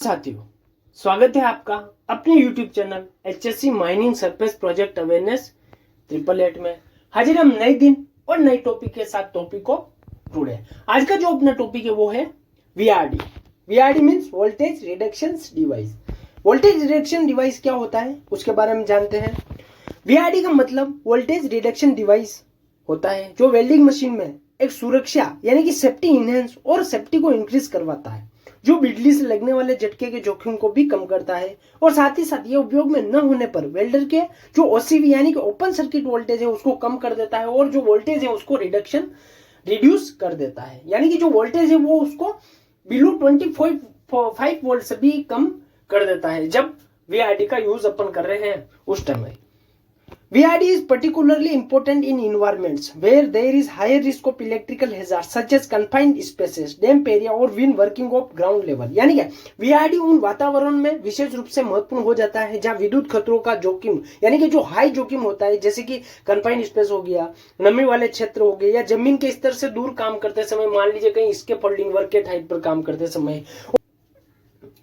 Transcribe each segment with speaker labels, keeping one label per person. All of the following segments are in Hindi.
Speaker 1: साथियों, स्वागत है आपका अपने YouTube channel HSC mining surface project awareness 888 में। हाजिर हम नए दिन और नए टॉपिक के साथ टॉपिक को जुड़े। आज का जो अपना टॉपिक है वो है VRD। VRD means voltage reduction device. Voltage reduction device क्या होता है उसके बारे में जानते हैं। VRD का मतलब वोल्टेज रिडक्शन डिवाइस होता है जो वेल्डिंग मशीन में एक सुरक्षा यानी कि सेफ्टी इनहेंस और सेफ्टी को इंक्रीज करवाता है, जो बिजली से लगने वाले झटके के जोखिम को भी कम करता है और साथ ही साथ ये उपयोग में न होने पर वेल्डर के जो OCV यानी कि ओपन सर्किट वोल्टेज है उसको कम कर देता है और जो वोल्टेज है उसको रिड्यूस कर देता है, यानी कि जो वोल्टेज है वो उसको बिलो 25 वोल्ट से भी कम कर देता है जब VRD का यूज अपन कर रहे हैं उस टाइम में। VRD is particularly important in environments where there is higher risk of electrical hazards such as confined spaces, damp area और when working of ground level। यानी क्या VRD उन वातावरण में विशेष रूप से महत्वपूर्ण हो जाता है जहां विद्युत खतरों का जोखिम यानी कि जो हाई जोखिम होता है, जैसे कि कन्फाइंड स्पेस हो गया, नमी वाले क्षेत्र हो गए या जमीन के स्तर से दूर काम करते समय, मान लीजिए कहीं इसके फोल्डिंग वर्क के हाइट पर काम करते समय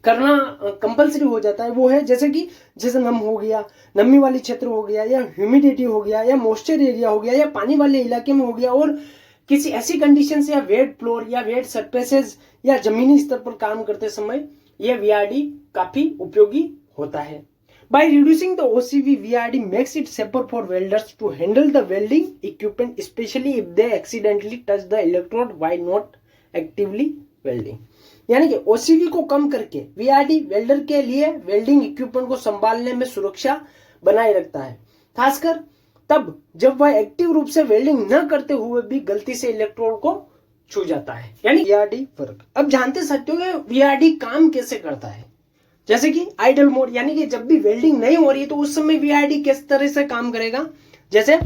Speaker 1: करना कंपलसरी हो जाता है। वो है जैसे नम हो गया, नमी वाली क्षेत्र हो गया या ह्यूमिडिटी हो गया या मॉइस्चर एरिया हो गया या पानी वाले इलाके में हो गया और किसी ऐसी कंडीशन या वेट फ्लोर या वेट सरफेसेस या जमीनी स्तर पर काम करते समय यह VRD काफी उपयोगी होता है। By reducing the OCV, VRD makes it safer for welders to handle the welding equipment, especially if they accidentally touch the electrode while not actively welding। यानी कि OCV को कम करके VRD वेल्डर के लिए वेल्डिंग इक्विपमेंट को संभालने में सुरक्षा बनाए रखता है, खासकर तब जब वह एक्टिव रूप से वेल्डिंग न करते हुए भी गलती से इलेक्ट्रोड को छू जाता है। यानी VRD फर्क। अब जानते सकते हो कि VRD काम कैसे करता है। जैसे कि आइडल मोड, यानी कि जब भी वेल्डिंग नहीं हो रही है तो उस समय VRD किस तरह से काम करेगा। जैसे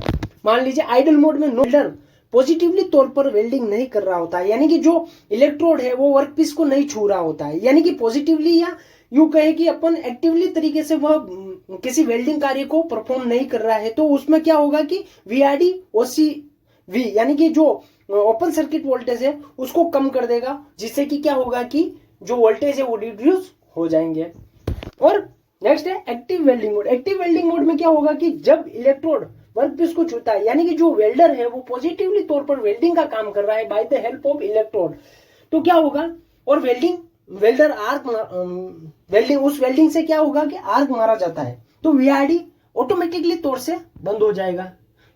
Speaker 1: मान लीजिए आइडल मोड में वेल्डर पॉजिटिवली तौर पर वेल्डिंग नहीं कर रहा होता है, यानी कि जो इलेक्ट्रोड है वो वर्कपीस को नहीं छू रहा होता है, यानी कि पॉजिटिवली या यूं कहे कि अपन एक्टिवली तरीके से वह किसी वेल्डिंग कार्य को परफॉर्म नहीं कर रहा है, तो उसमें क्या होगा कि VRD OCV यानी कि जो ओपन सर्किट वोल्टेज है उसको कम कर देगा, जिससे कि क्या होगा कि जो वोल्टेज है वो रिड्यूस हो जाएंगे। और नेक्स्ट है active welding mode. Active welding mode में क्या होगा कि जब इलेक्ट्रोड वर्कपीस को छूता है, यानी कि जो वेल्डर है वो पॉजिटिवली तौर पर वेल्डिंग का काम कर रहा है by the help of electrode, तो क्या होगा और वेल्डर आर्क वेल्डिंग उस वेल्डिंग से क्या होगा कि आर्क मारा जाता है, तो VRD ऑटोमेटिकली तौर से बंद हो जाएगा,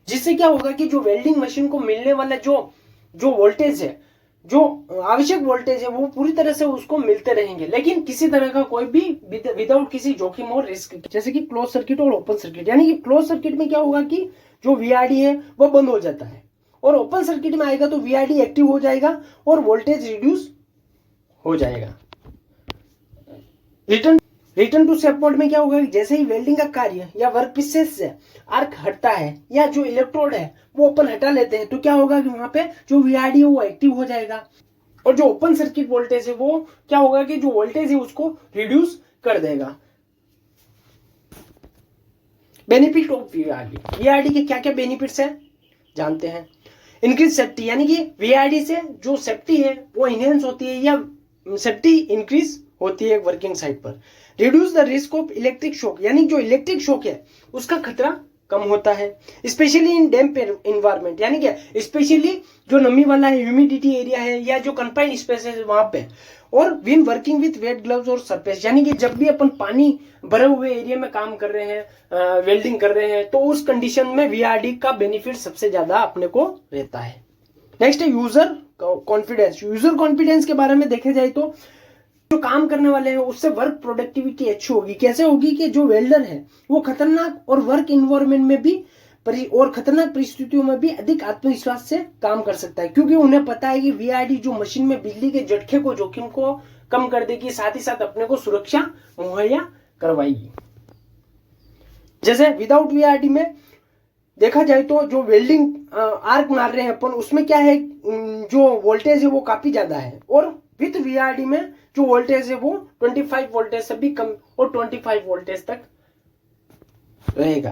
Speaker 1: जिससे क्या होगा कि जो वेल्डिंग मशीन को मिलने वाला जो वोल्टेज है, जो आवश्यक वोल्टेज है वो पूरी तरह से उसको मिलते रहेंगे, लेकिन किसी तरह का कोई भी विदाउट किसी जोखिम और रिस्क। जैसे कि क्लोज सर्किट और ओपन सर्किट, यानी कि क्लोज सर्किट में क्या होगा कि जो VRD है वो बंद हो जाता है और ओपन सर्किट में आएगा तो VRD एक्टिव हो जाएगा और वोल्टेज रिड्यूस हो जाएगा। रिटर्न टू सेफ मोड में क्या होगा कि जैसे ही वेल्डिंग का कार्य या वर्कपीसेस से आर्क हटता है या जो इलेक्ट्रोड है वो ओपन हटा लेते हैं, तो क्या होगा कि वहां पे जो VRD है वो एक्टिव हो जाएगा और जो ओपन सर्किट वोल्टेज है वो क्या होगा कि जो वोल्टेज है उसको रिड्यूस कर देगा। बेनिफिट ऑफ VRD के क्या क्या बेनिफिट्स है जानते हैं। इंक्रीज सेफ्टी, यानी कि VRD से जो सेफ्टी है वो इनहेंस होती है या सेफ्टी इंक्रीज होती है वर्किंग साइट पर। Reduce the risk of electric shock, यानी जो इलेक्ट्रिक शॉक है उसका खतरा कम होता है, स्पेशली इन डैम्प इन्वायरमेंट, यानी क्या स्पेशली जो नमी वाला है, ह्यूमिडिटी एरिया है या जो कन्फाइंड स्पेस है वहां पे। और when working with wet gloves और सरफेस, यानी कि जब भी अपन पानी भरे हुए एरिया में काम कर रहे हैं, वेल्डिंग कर रहे हैं, तो उस कंडीशन में VRD का बेनिफिट सबसे ज्यादा अपने को रहता है। नेक्स्ट है यूजर कॉन्फिडेंस। यूजर कॉन्फिडेंस के बारे में देखे जाए तो जो काम करने वाले हैं उससे वर्क प्रोडक्टिविटी अच्छी होगी। कैसे होगी कि जो वेल्डर है वो खतरनाक और वर्क इन्वायरमेंट में भी और खतरनाक परिस्थितियों में भी अधिक आत्मविश्वास से काम कर सकता है, क्योंकि उन्हें पता है कि VRD जो मशीन में बिजली के झटके को जोखिम को कम कर देगी, साथ ही साथ अपने को सुरक्षा मुहैया करवाएगी। जैसे विदाउट VRD में देखा जाए तो जो वेल्डिंग आर्क मार रहे हैं अपन उसमें क्या है, जो वोल्टेज है वो काफी ज्यादा है और विथ VRD में जो वोल्टेज है वो 25 वोल्टेज से भी कम और 25 वोल्टेज तक रहेगा।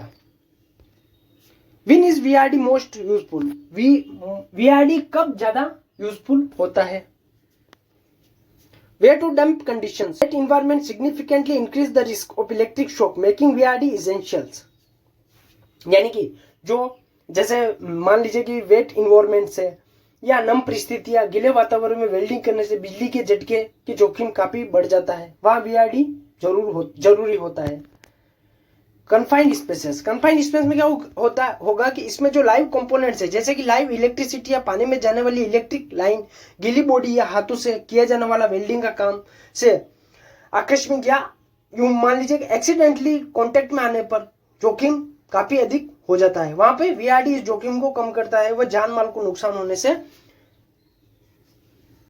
Speaker 1: When is VRD most useful? VRD कब ज्यादा यूजफुल होता है? Wet to damp conditions. Wet environment significantly increase the risk of electric shock, making VRD essentials. यानी कि जो जैसे मान लीजिए कि वेट इन्वायरमेंट से या नम परिस्थिति या गीले वातावरण में वेल्डिंग करने से बिजली के झटके की जोखिम काफी बढ़ जाता है, वहां VRD जरूरी होता है। Confined spaces. कन्फाइंड स्पेस में क्या होगा कि इसमें जो लाइव कंपोनेंट्स है, जैसे कि लाइव इलेक्ट्रिसिटी या पानी में जाने वाली इलेक्ट्रिक लाइन, गीली बॉडी या हाथों से किया जाने वाला वेल्डिंग का काम से आकस्मिक या यूं मान लीजिए कि एक्सीडेंटली कांटेक्ट में आने पर जोखिम काफी अधिक हो जाता है। वहां पे VRD इस जोखिम को कम करता है, वह जान माल को नुकसान होने से